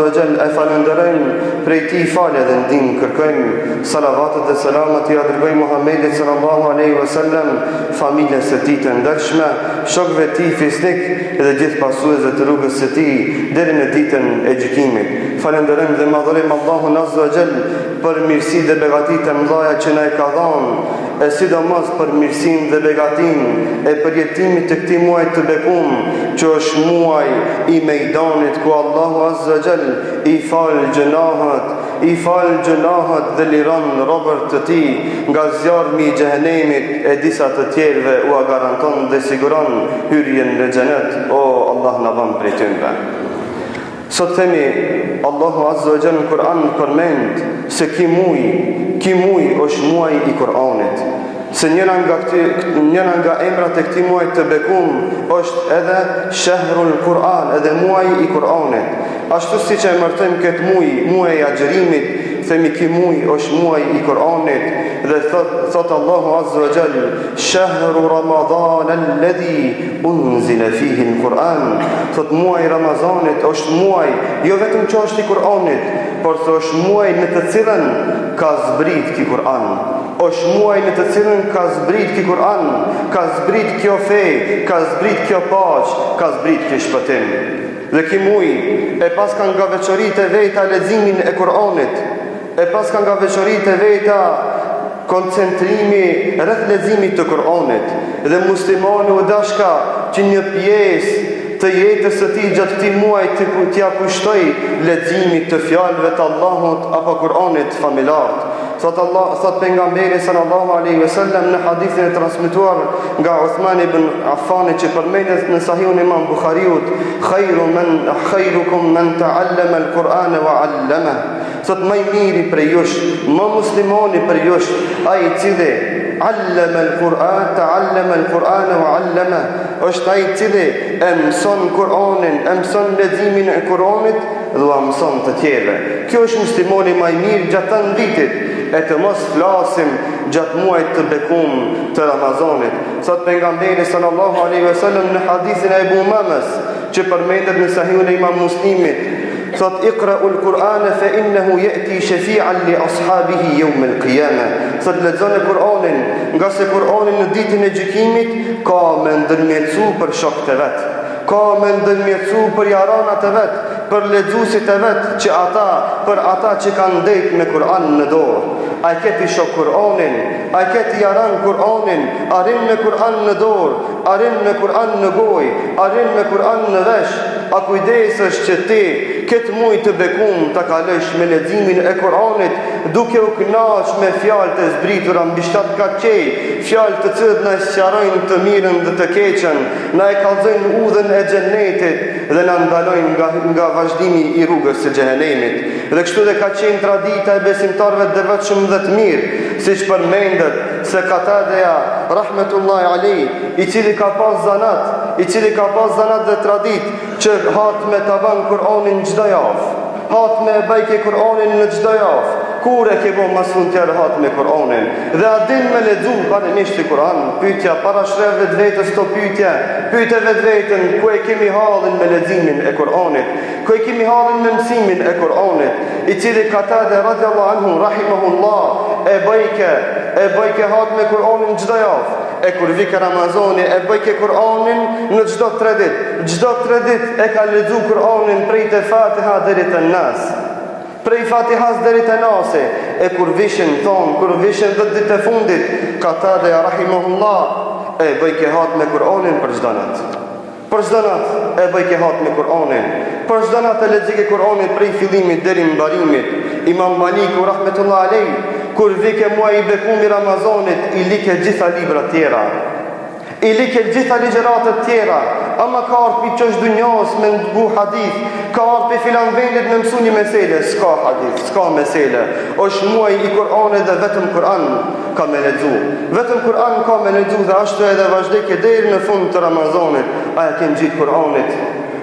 Azza wa Jall e falenderojmë, prej tij falje dhe ndihmë kërkojmë. Salavatet dhe selamat i dërgoj Muhammedit sallallahu alaihi wasallam, familjes së tij të ndershme, shokëve të tij fisnik dhe gjithë pasuesve të rrugës së tij deri në ditën e gjykimit. Falenderojmë dhe madhërojmë Allahun Azza wa Jall për mirësitë dhe begatitë e mëdha që na e ka dhënë, e sidomos për mirësinë dhe begatinë e përjetimit të këtij muaji të bekuar, që është muaj i mejdanit ku Allahu Azza wa Jall i fal gjunahat dhe liron robërt të tij nga zjarmi i xhehenemit e disa të tjerëve u garanton dhe siguron hyrjen në xhenet. O Allah na bën prej tyre. Sot themi Allahu Azza wa Jall në Kur'an përmend se ky muaj është muaji i Kur'anit. Se njëra nga emrat e këtij muaji të bekuar është edhe Shahrul Kur'an, edhe muaji i Kur'anit. Ashtu siç e emërtojmë këtë muaj i agjërimit, themi ky muaj është muaji i Kur'anit dhe thot Allahu Azza wa Jall, Shahru Ramadan alladhi unzila fihi al-Quran. Thot muaji i Ramazanit është muaj jo vetëm që është i Kur'anit, por është muaj në të cilën ka zbrit ky Kur'an. Është muaj në të cilën ka zbrit ky Kur'an, ka zbrit kjo fe, ka zbrit kjo paqë, ka zbrit kjo shpëtim. Dhe ky muaj e pas ka nga veçoritë e veta leximin e Kur'anit, e pas ka nga veçoritë e veta koncentrimi rreth leximit të Kur'anit, dhe muslimani u dashka që një pjesë të jetës së tij gjatë këtij muaji t'ia kushtoj leximit të fjalëve të Allahut apo Kur'anit familjar. Thot pejgamberi sallallahu alaihi wasallam në hadithin e transmetuar nga Uthman ibn Affan që përmendet në Sahihun Imam Buhariut, khairukum man ta'allama al-Qur'ana wa 'allamahu. Thot më i miri për jush, më muslimani për jush, ai i cili ta'allama al-Qur'ana wa 'allamahu, është ai i cili e mëson Kur'anin, e mëson leximin e Kur'anit dhe u mëson të tjerëve. Kjo është muslimani më i mirë gjatë të vitit, e të mos flasim gjatë muajit të bekuar të Ramazanit. Thot pejgamberi sallallahu alaihi wasallam në hadithin e Abu Umamas që përmendet në Sahihun e Imam Muslimit, thot iqra'ul Qur'ana fa innahu ya'ti shafi'an li ashabihi yawm al-qiyamah. Thot lexoni Kur'anin, nga se Kur'ani në ditën e gjykimit ka me ndërmjetësu për shokët e vet, ka me ndërmjetësu për jaranat e vet, për lexuesit e vet, për ata që kanë ndejt me Kur'an në dorë. Ai keti shok Kur'anin, ai keti jaran Kur'anin, arrin me Kur'an në dorë, arrin me Kur'an në gojë, arrin me Kur'an në vesh. A kujdesesh që ti këtë muaj të bekuar ta kalosh me leximin e Kur'anit, duke u kënaqur me fjalët e zbritura mbi 7 kaqej, fjalë të cilat na sqarojnë të mirën dhe të keqen, na e kallzojnë udhën e xhenetit dhe na ndalojnë nga vazhdimi i rrugës së xhehenemit. Dhe kështu dhe ka qenë tradita e besimtarëve të devotshëm dhe të mirë, siç përmendet se Katadeja rahmetullahi alayhi, i cili ka pas zanat dhe tradit që hatë me të banë Kur'anin çdo javë, hatë me bajke Kur'anin në çdo javë. Kur e ke bo masun tjerë hatë me Kur'anin dhe a din me lexu parimisht i Kur'an, pyetja para shreve vetvetes to pyete vetvetën ku e kemi hallin me leximin e Kur'anit, ku e kemi hallin me mësimin e Kur'anit, i cili Katade radhiyallahu anhu rahimahullah e bajke hatë me Kur'anin çdo javë. E kur vike Ramazani e bëjke Kur'anin në çdo 3 ditë. Çdo 3 ditë e ka lexu Kur'anin prej te Fatiha deri te Nas. Prej Fatihas deri te Nasi. E kur vishin 10 ditë e fundit, Katade rahimahullah e bëjke hatë me Kur'anin për çdo natë. Për çdo natë e bëjke hatë me Kur'anin. Për çdo natë e lexike Kur'anin prej fillimit deri në mbarimit. Imam Maliku rahmetullah alayhi kur vike muaj i bekuar i Ramazanit, i like gjitha libra tjera, i like gjitha ligjëratat tjera, ama ka ardhur pi çosh dunjos me ngu hadith, ka ardhur pi filan vendit me mësu një mesele, s'ka hadith, s'ka mesele. Është muaj i Kur'anit dhe vetëm Kur'an ka me lexu. Vetëm Kur'an ka me lexu dhe ashtu edhe vazhdeke deri në fund të Ramazanit. Aja ke ngjit Kur'anit,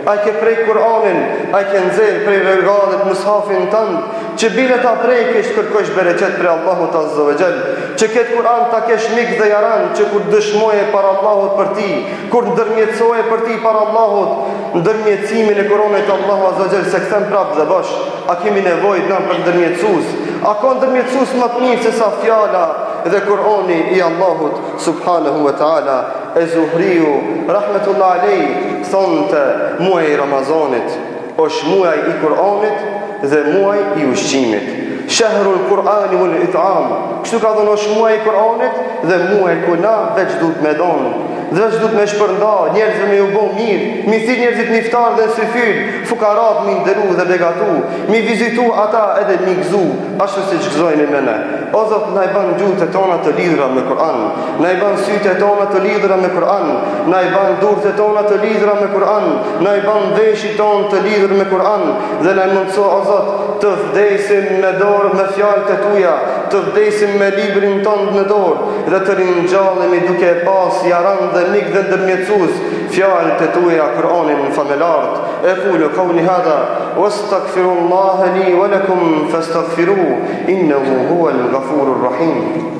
ai ke prej Kur'anin, ai ke nxjerr prej regalit mushafin tënd, që bile ta prejkesh kërkosh bereqet për Allahut Azza wa Jall, që këtë Kur'an ta kesh mik dhe jaran, që kur dëshmoje para Allahut për ti, kur ndërmjetësoje për ti para Allahut, ndërmjetësimin e Kur'anit Allahu Azza wa Jalla se kthem prapë dhe bash. A kemi nevojë na për ndërmjetësues? A ka ndërmjetësues më të mirë se sa fjala dhe Kur'ani i Allahut subhanahu wa taala? Zuhriu rahmetullah alayhi thonte muaji i Ramazanit është muaji i Kur'anit dhe muaji i ushqimit. Shahrul Qur'ani wal it'am. Kështu ka thënë është muaji i Kur'anit dhe muaji ku na veç duhet me don. Dhe veç duhet me shpërnda, njerëzve me u bë mirë, mi thirr njerëzit në iftar dhe syfyl, fukarat mi nderu dhe begatu, mi vizitu ata edhe mi gëzu, ashtu siç gëzojnë me ne. O Zot, na i bën gjuhët tona të lidhura me Kur'an, na i bën sytë tona të lidhura me Kur'an, na i bën durët tona të lidhura me Kur'an, na i bën veshit tonë të lidhur me Kur'an dhe na mundso o Zot të vdesim me dorë me fjalët e Tuaja, të vdesim me librin tonë në dorë dhe të ringjallemi duke pas jaran dhe mik dhe ndërmjetësues fjalët e Tuaja Kur'anin familart. Aqulu qawli hadha wastaghfirullaha li wa lakum fastaghfiruhu innahu huwal ghafurur rahim.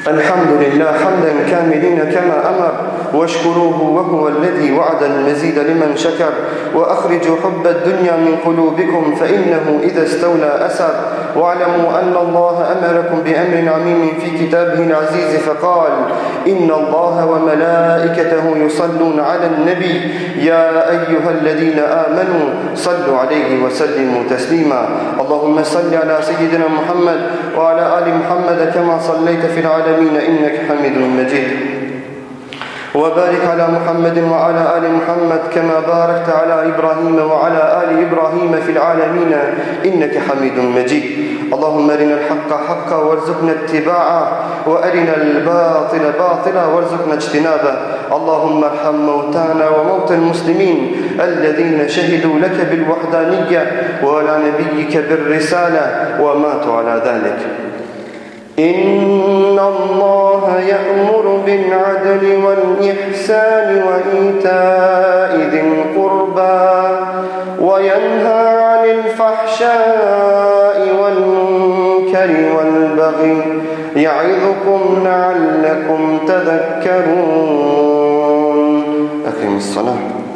الحمد لله حمدا كاملين كما أمر واشكروه وهو الذي وعد المزيد لمن شكر وأخرجوا حب الدنيا من قلوبكم فإنه إذا استولى أسر واعلموا أن الله أمركم بأمر عميم في كتابه العزيز فقال إن الله وملائكته يصلون على النبي يا أيها الذين آمنوا صلوا عليه وسلموا تسليما اللهم صل على سيدنا محمد وعلى آل محمد كما صليت في العالمين إنك حميد مجيد وبارك على محمد وعلى آل محمد كما باركت على إبراهيم وعلى آل إبراهيم في العالمين إنك حميد مجيد اللهم أرنا الحق حقا وارزقنا اتباعه وأرنا الباطل باطلا وارزقنا اجتنابه اللهم ارحم موتانا وموتى المسلمين الذين شهدوا لك بالوحدانية وعلى نبيك بالرسالة وماتوا على ذلك إن الله يأمر بالعدل والإحسان وإيتاء ذي القربى وينهى عن الفحشاء والمنكر والبغي يعظكم لعلكم تذكرون أقم الصلاة